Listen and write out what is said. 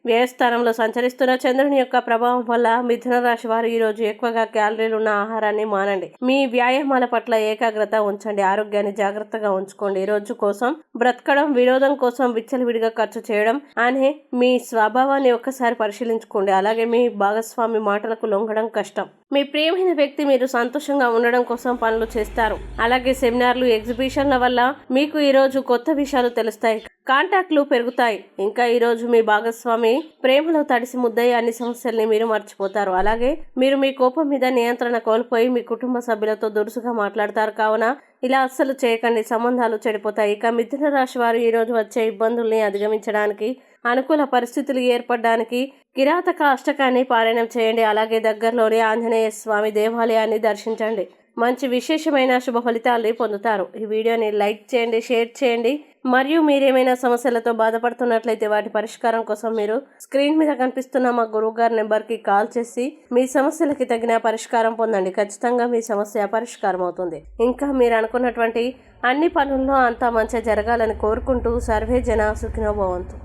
వ్యయస్థానంలో సంచరిస్తున్న చంద్రుని యొక్క ప్రభావం వల్ల మిథున రాశి వారు ఈ రోజు ఎక్కువగా క్యాలరీలు ఉన్న ఆహారాన్ని మానండి. మీ వ్యాయామాల పట్ల ఏకాగ్రత ఉంచండి. ఆరోగ్యాన్ని జాగ్రత్తగా ఉంచుకోండి. ఈ రోజు కోసం బ్రతకడం, వినోదం కోసం విచ్చలవిడిగా ఖర్చు చేయడం అనే మీ స్వభావాన్ని ఒక్కసారి పరిశీలించుకోండి. అలాగే మీ భాగస్వామి మాటలకు లొంగడం కష్టం. మీ ప్రియమైన వ్యక్తి మీరు సంతోషంగా ఉండడం కోసం పనులు చేస్తారు. అలాగే సెమినార్లు, ఎగ్జిబిషన్ల వల్ల మీకు ఈరోజు కొత్త విషయాలు తెలుస్తాయి. కాంటాక్ట్లు పెరుగుతాయి. ఇంకా ఈరోజు మీ భాగస్వామి ప్రేమలో తడిసి ముద్దయ్యే అన్ని సమస్యల్ని మీరు మర్చిపోతారు. అలాగే మీరు మీ కోపం మీద నియంత్రణ కోల్పోయి మీ కుటుంబ సభ్యులతో దురుసుగా మాట్లాడతారు. కావున ఇలా అస్సలు చేయకండి, సంబంధాలు చెడిపోతాయి. ఇక మిథున రాశి వారు ఈరోజు వచ్చే ఇబ్బందుల్ని అధిగమించడానికి, అనుకూల పరిస్థితులు ఏర్పడడానికి కిరాతక అష్టకాన్ని పారాయణం చేయండి. అలాగే దగ్గరలోని ఆంజనేయ స్వామి దేవాలయాన్ని దర్శించండి. మంచి విశేషమైన శుభ ఫలితాలని పొందుతారు. ఈ వీడియోని లైక్ చేయండి, షేర్ చేయండి. మరియు మీరేమైనా సమస్యలతో బాధపడుతున్నట్లయితే వాటి పరిష్కారం కోసం మీరు స్క్రీన్ మీద కనిపిస్తున్న మా గురువుగారి నెంబర్కి కాల్ చేసి మీ సమస్యలకి తగిన పరిష్కారం పొందండి. ఖచ్చితంగా మీ సమస్య పరిష్కారం అవుతుంది. ఇంకా మీరు అనుకున్నటువంటి అన్ని పనుల్లో అంతా మంచి జరగాలని కోరుకుంటూ సర్వే జన సుఖినో భవంతు.